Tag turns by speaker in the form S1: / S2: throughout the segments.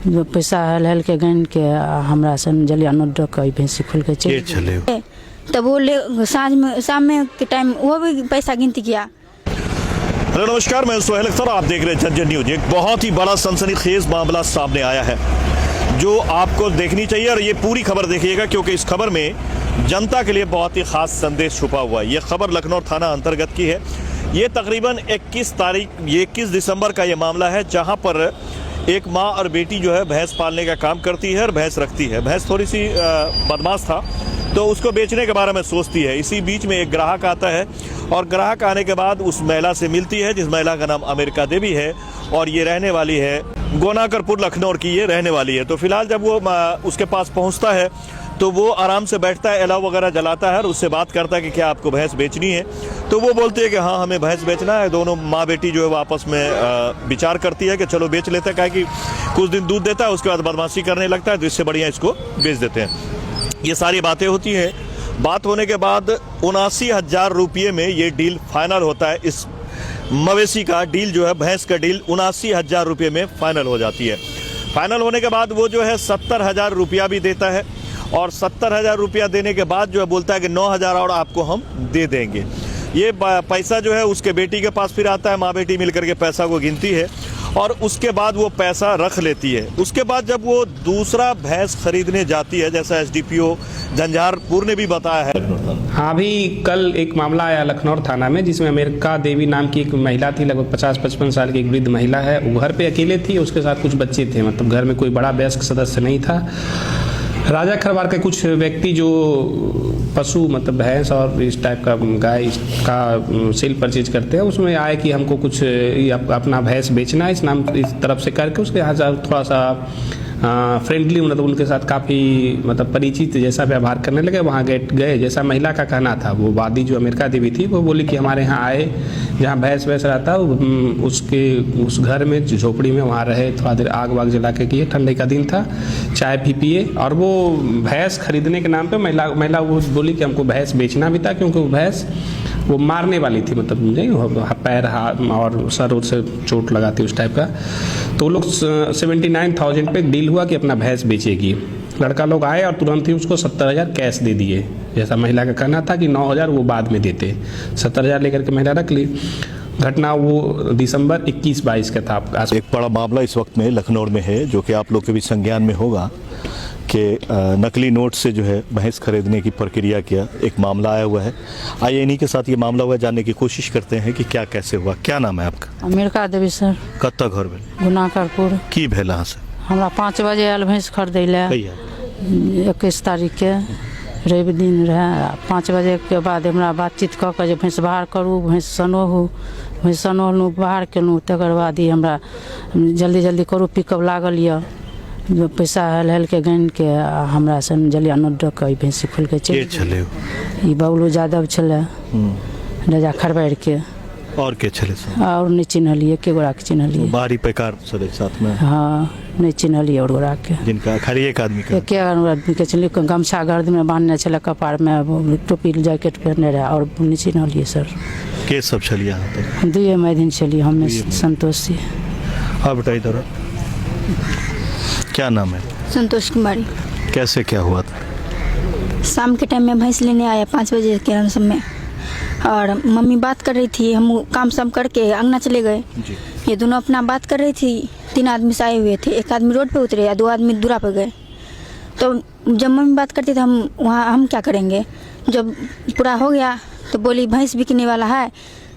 S1: पैसा हल के गन के हमरा सन जलिया नोट के भैंसी खोल के चले तब वो शाम में के टाइम वो भी पैसा गिनती किया।
S2: हेलो नमस्कार, मैं सोहेल अख्तर, आप देख रहे हैं झज्जर न्यूज। एक बहुत ही बड़ा सनसनीखेज मामला सामने आया है जो आपको देखनी चाहिए और ये पूरी खबर देखिएगा क्योंकि इस खबर में जनता के लिए बहुत ही खास संदेश छुपा हुआ है। ये खबर लखनऊ थाना अंतर्गत की है। ये तकरीबन 21 दिसंबर का ये मामला है जहां पर एक माँ और बेटी जो है भैंस पालने का काम करती है और भैंस रखती है। भैंस थोड़ी सी बदमाश था तो उसको बेचने के बारे में सोचती है। इसी बीच में एक ग्राहक आता है और ग्राहक आने के बाद उस महिला से मिलती है जिस महिला का नाम अमेरिका देवी है और ये रहने वाली है गोनाकरपुर लखनऊ की, ये रहने वाली है। तो फिलहाल जब वो उसके पास पहुंचता है तो वो आराम से बैठता है, अलाव वगैरह जलाता है और उससे बात करता है कि क्या आपको भैंस बेचनी है। तो वो बोलती है कि हाँ हमें भैंस बेचना है। दोनों माँ बेटी जो है वो आपस में विचार करती है कि चलो बेच लेते हैं, क्या कि कुछ दिन दूध देता है उसके बाद बदमाशी करने लगता है तो इससे बढ़िया इसको बेच देते हैं। ये सारी बातें होती हैं। बात होने के बाद 79,000 रुपये में ये डील फाइनल होता है। इस मवेशी का डील जो है, भैंस का डील 79,000 रुपये में फाइनल हो जाती है। फाइनल होने के बाद वो जो है 70,000 रुपया भी देता है और 70,000 रुपया देने के बाद जो है बोलता है कि 9,000 और आपको हम दे देंगे। ये पैसा जो है उसके बेटी के पास फिर आता है। माँ बेटी मिलकर के पैसा को गिनती है और उसके बाद वो पैसा रख लेती है। उसके बाद जब वो दूसरा भैंस खरीदने जाती है, जैसा एसडीपीओ झंझारपुर ने भी बताया है।
S3: हाँ, अभी कल एक मामला आया लखनऊ थाना में जिसमें अमेरिका देवी नाम की एक महिला थी, लगभग 50-55 साल की एक वृद्ध महिला है। वो घर पे अकेले थी, उसके साथ कुछ बच्चे थे, मतलब घर में कोई बड़ा वयस्क सदस्य नहीं था। राजा खरवार के कुछ व्यक्ति जो पशु मतलब भैंस और इस टाइप का गाय का सेल परचेज करते हैं उसमें आए कि हमको कुछ अपना भैंस बेचना है, इस तरफ से करके उसके यहाँ थोड़ा सा फ्रेंडली मतलब उनके साथ काफ़ी मतलब परिचित जैसा व्यवहार करने लगे। वहाँ गए जैसा महिला का कहना था। वो वादी जो अमेरिका देवी थी वो बोली कि हमारे यहाँ आए, जहाँ भैंस रहता उसके उस घर में झोपड़ी में वहाँ रहे, थोड़ा देर आग वाग जला के किए, ठंडे का दिन था, चाय भी पिए। और वो भैंस खरीदने के नाम पे महिला वो बोली कि हमको भैंस बेचना भी था क्योंकि वो भैंस वो मारने वाली थी, मतलब नहीं पैर हाथ और सर से चोट लगाती उस टाइप का। तो लोग 79,000 पे डील हुआ कि अपना भैंस बेचेगी। लड़का लोग आए और तुरंत ही उसको 70,000 कैश दे दिए, जैसा महिला का कहना था कि 9,000 वो बाद में देते। 70,000 लेकर के महिला रख ली। घटना वो दिसंबर 21-22 का था।
S2: एक बड़ा मामला इस वक्त में लखनऊ में है जो कि आप लोग के भी संज्ञान में होगा कि नकली नोट से जो है भैंस खरीदने की प्रक्रिया किया एक मामला आया हुआ है। आइए इन्हीं के साथ ये मामला हुआ जानने की कोशिश करते हैं कि क्या कैसे हुआ। क्या नाम है आपका?
S1: अमेरिका देवी सर।
S2: कत्ता घर भेल?
S1: गुनाकरपुर
S2: की भेल अहाँ से?
S1: हमरा 5 बजे आयल भैंस खरीदै ले। 21 तारीख के रवि दिन रहे। 5 बजे के बाद हमरा बातचीत कऽ के जे भैंस बाहर करू, भैंस सनोहू, भैंस सनोहलहुँ, बाहर केलहुँ। तकर बाद ही हमरा जल्दी करू, पिकअप लागल यऽ। पैसा हल के गन के हमरा सन जलिया नोट के भैंसी खोल के चले। ई बबलू यादव छले, राजा खरवार के।
S2: और के छले?
S1: और नहीं चिन्हलिए, के गोरा के चिन्हलिए।
S2: बाहरी पैकार छले साथ में?
S1: हाँ, नहीं चिन्हलिए और गोरा के।
S2: जिनका खाली एक आदमी
S1: के चिन्हलिए, गमछा गर्द में बांधने छले, कपार में टोपी जैकेट पहनने रहे और नहीं चिन्हलिए सर।
S2: के सब छलिए यहाँ तक?
S1: 2 महीने चलिए हमें संतोष से।
S2: हाँ बेटा इधर। क्या नाम है?
S4: संतोष कुमारी।
S2: कैसे क्या हुआ था?
S4: शाम के टाइम में भैंस लेने आया 5 बजे के समय, और मम्मी बात कर रही थी, हम काम सब करके अंगना चले गए। ये दोनों अपना बात कर रही थी। 3 आदमी से आए हुए थे, एक आदमी रोड पे उतरे या 2 आदमी दूरा पे गए। तो जब मम्मी बात करती थी हम क्या करेंगे। जब पूरा हो गया तो बोली भैंस बिकने वाला है,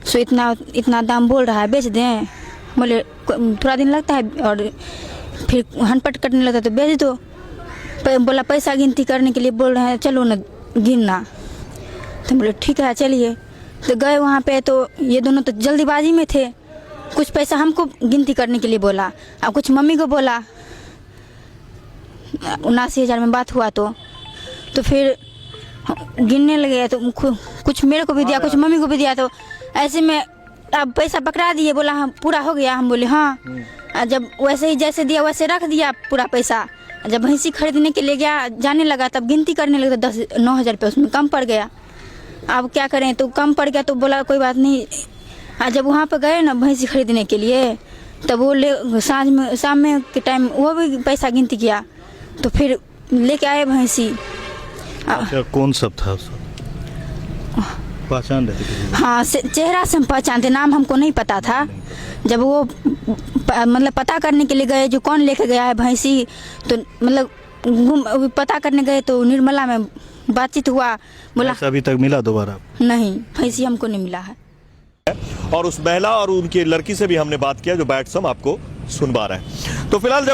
S4: सो इतना दाम बोल रहा है, बेच दें। बोले थोड़ा दिन लगता है और फिर हनपट करने लगता तो बेच दो। बोला पैसा गिनती करने के लिए बोल रहे हैं, चलो ना गिनना। तो बोले ठीक है चलिए। तो गए वहाँ पे तो ये दोनों तो जल्दीबाजी में थे। कुछ पैसा हमको गिनती करने के लिए बोला और कुछ मम्मी को बोला। 79,000 में बात हुआ तो फिर गिनने लगे। तो कुछ मेरे को भी दिया, कुछ मम्मी को भी दिया। तो ऐसे में अब पैसा पकड़ा दिए। बोला हम पूरा हो गया, हम बोले हाँ। जब वैसे ही जैसे दिया वैसे रख दिया पूरा पैसा। जब भैंसी खरीदने के लिए गया, जाने लगा, तब गिनती करने लगा तो 9,000 रुपये उसमें कम पड़ गया। अब क्या करें, तो कम पड़ गया तो बोला कोई बात नहीं। जब वहाँ पर गए ना भैंसी खरीदने के लिए तब वो शाम में के टाइम वो भी पैसा गिनती किया, तो फिर लेके आए भैंसी।
S2: अच्छा, कौन सब था? पहचान रहे थे?
S4: हाँ, चेहरा से हम पहचानते, नाम हमको नहीं पता था। जब वो मतलब पता करने के लिए गए जो कौन लेके गया है भैंसी, तो मतलब पता करने गए तो निर्मला में बातचीत हुआ, बोला
S2: अभी तक मिला दोबारा?
S4: नहीं, भैंसी हमको नहीं मिला है।
S2: और उस महिला और उनकी लड़की से भी हमने बात किया जो बैठ सम आपको सुनवा रहा है। तो फिलहाल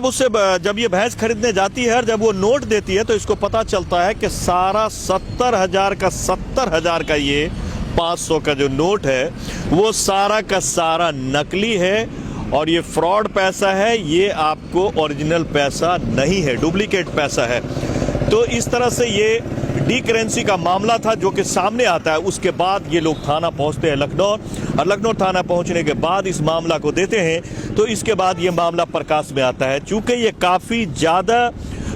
S2: जब ये भैंस खरीदने जाती है और जब वो नोट देती है तो इसको पता चलता है कि सारा 70,000 का ये 500 का जो नोट है वो सारा का सारा नकली है और ये फ्रॉड पैसा है, ये आपको ओरिजिनल पैसा नहीं है, डुप्लीकेट पैसा है। तो इस तरह से ये डी करेंसी का मामला था जो कि सामने आता है। उसके बाद ये लोग थाना पहुंचते हैं लखनऊ, और लखनऊ थाना पहुंचने के बाद इस मामला को देते हैं। तो इसके बाद ये मामला प्रकाश में आता है। चूंकि ये काफ़ी ज़्यादा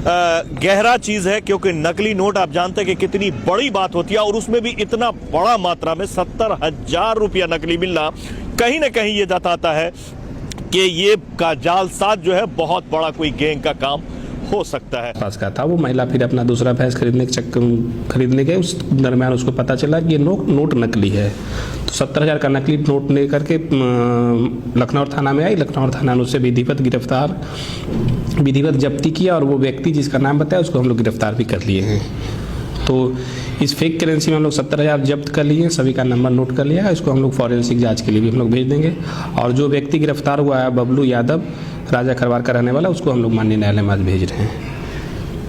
S2: गहरा चीज़ है, क्योंकि नकली नोट आप जानते हैं कि कितनी बड़ी बात होती है, और उसमें भी इतना बड़ा मात्रा में 70,000 रुपया नकली मिलना कहीं ना कहीं ये जताता है कि ये का जालसाज जो है बहुत बड़ा कोई गैंग का काम हो सकता है।
S3: पास का था वो महिला, फिर अपना दूसरा भैंस खरीदने गए। उस दरमियान उसको पता चला कि ये नोट नकली है। तो 70,000 का नकली नोट लेकर के लखनऊ थाना में आई। लखनऊ थाना ने उससे विधिवत जब्ती किया, और वो व्यक्ति जिसका नाम बताया उसको हम लोग गिरफ्तार भी कर लिए हैं। तो इस फेक करेंसी में हम लोग 70,000 जब्त कर लिए, सभी का नंबर नोट कर लिया। इसको हम लोग फॉरेंसिक जांच के लिए भी हम लोग भेज देंगे। और जो व्यक्ति गिरफ्तार हुआ है बबलू यादव, राजा खरवार का रहने वाला, उसको हम लोग माननीय न्यायालय में आज भेज रहे हैं।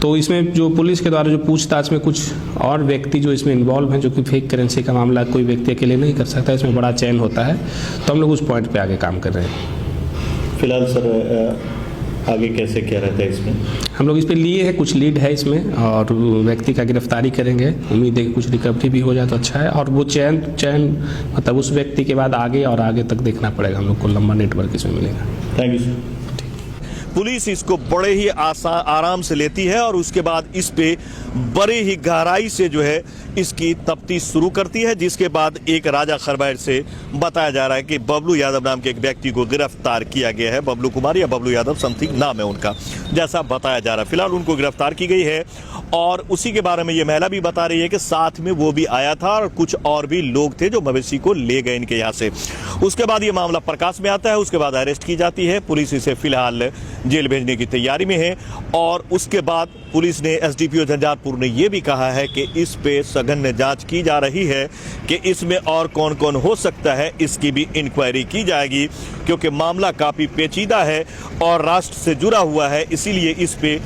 S3: तो इसमें जो पुलिस के द्वारा जो पूछताछ में कुछ और व्यक्ति जो इसमें इन्वॉल्व हैं, जो कि फेक करेंसी का मामला कोई व्यक्ति अकेले नहीं कर सकता, इसमें बड़ा चैन होता है। तो हम लोग उस पॉइंट पे आगे काम कर रहे हैं।
S2: फिलहाल सर आगे कैसे क्या रहता है इसमें?
S3: हम लोग इस पे लिए हैं, कुछ लीड है इसमें, और व्यक्ति का गिरफ्तारी करेंगे। उम्मीद है कि कुछ रिकवरी भी हो जाए तो अच्छा है। और वो चैन मतलब उस व्यक्ति के बाद आगे और आगे तक देखना पड़ेगा हम लोग को, लंबा नेटवर्क इसमें मिलेगा।
S2: Thank you sir. पुलिस इसको बड़े ही आराम से लेती है और उसके बाद इस पे बड़े ही गहराई से जो है इसकी तफ्तीश शुरू करती है, जिसके बाद एक राजा खरबैर से बताया जा रहा है कि बबलू यादव नाम के एक व्यक्ति को गिरफ्तार किया गया है। बबलू कुमार या बबलू यादव समथिंग नाम है उनका, जैसा बताया जा रहा है। फिलहाल उनको गिरफ्तार की गई है और उसी के बारे में ये महिला भी बता रही है कि साथ में वो भी आया था और कुछ और भी लोग थे जो मवेशी को ले गए इनके यहाँ से। उसके बाद ये मामला प्रकाश में आता है, उसके बाद अरेस्ट की जाती है। पुलिस इसे फिलहाल जेल भेजने की तैयारी में है। और उसके बाद पुलिस ने एसडीपीओ झंझारपुर ने यह भी कहा है कि इस पे सघन जांच की जा रही है कि इसमें और कौन कौन हो सकता है, इसकी भी इंक्वायरी की जाएगी, क्योंकि मामला काफी पेचीदा है और राष्ट्र से जुड़ा हुआ है। इसीलिए इस पे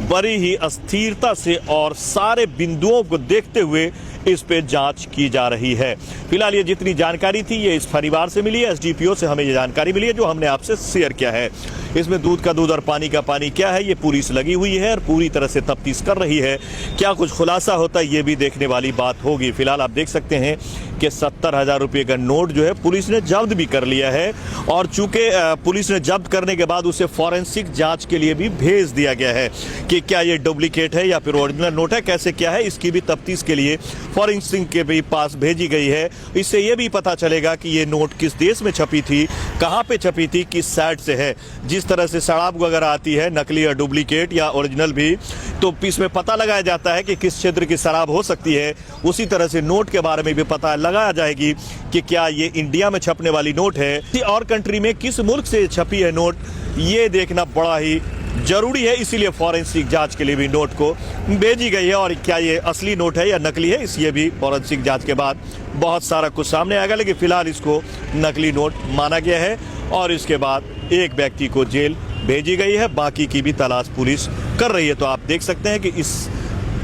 S2: बड़ी ही अस्थिरता से और सारे बिंदुओं को देखते हुए इस पे जांच की जा रही है। फिलहाल ये जितनी जानकारी थी ये इस परिवार से मिली है, एसडीपीओ से हमें ये जानकारी मिली है जो हमने आपसे शेयर किया है। इसमें दूध का दूध और पानी का पानी क्या है, ये पुलिस लगी हुई है और पूरी तरह से तफ्तीश कर रही है। क्या कुछ खुलासा होता है ये भी देखने वाली बात होगी। फिलहाल आप देख सकते हैं कि 70,000 रुपये का नोट जो है पुलिस ने जब्त भी कर लिया है, और चूंकि पुलिस ने जब्त करने के बाद उसे फॉरेंसिक जांच के लिए भी भेज दिया गया है कि क्या ये डुप्लीकेट है या फिर ओरिजिनल नोट है, कैसे क्या है, इसकी भी तफ्तीश के लिए फॉरेंसिक के भी पास भेजी गई है। इससे ये भी पता चलेगा कि ये नोट किस देश में छपी थी, कहाँ पे छपी थी, किस साइड से है। जिस तरह से शराब वगैरह आती है नकली या डुप्लीकेट या ओरिजिनल भी, तो इसमें पता लगाया जाता है कि किस क्षेत्र की शराब हो सकती है। उसी तरह से नोट के बारे में भी पता लगाया जाएगी कि क्या ये इंडिया में छपने वाली नोट है, किसी और कंट्री में किस मुल्क से छपी है नोट, ये देखना बड़ा ही जरूरी है। इसीलिए फॉरेंसिक जांच के लिए भी नोट को भेजी गई है, और क्या ये असली नोट है या नकली है, इसलिए भी फॉरेंसिक जांच के बाद बहुत सारा कुछ सामने आएगा। लेकिन फिलहाल इसको नकली नोट माना गया है और इसके बाद एक व्यक्ति को जेल भेजी गई है, बाकी की भी तलाश पुलिस कर रही है। तो आप देख सकते हैं कि इस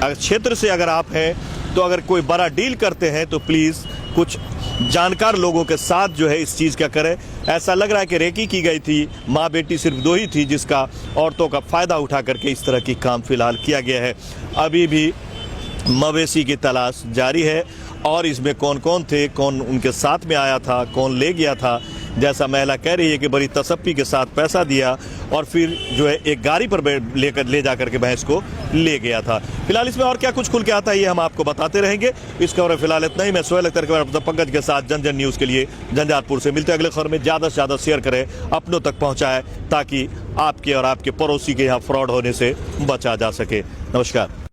S2: क्षेत्र से अगर आप हैं तो अगर कोई बड़ा डील करते हैं तो प्लीज़ कुछ जानकार लोगों के साथ जो है इस चीज़ का करें। ऐसा लग रहा है कि रेकी की गई थी, माँ बेटी सिर्फ दो ही थी, जिसका औरतों का फ़ायदा उठा करके इस तरह की काम फिलहाल किया गया है। अभी भी मवेशी की तलाश जारी है और इसमें कौन कौन थे, कौन उनके साथ में आया था, कौन ले गया था, जैसा महिला कह रही है कि बड़ी तसप्पी के साथ पैसा दिया और फिर जो है एक गाड़ी पर ले जाकर के भैंस को ले गया था। फिलहाल इसमें और क्या कुछ खुल के आता है ये हम आपको बताते रहेंगे। इस खबर में फिलहाल इतना ही। मैं सोहेल अख्तर के पंकज के साथ जन न्यूज़ के लिए झंझारपुर से मिलते हैं अगले खबर में। ज़्यादा से ज़्यादा शेयर करें, अपनों तक पहुँचाएं ताकि आपके और आपके पड़ोसी के यहाँ फ्रॉड होने से बचा जा सके। नमस्कार।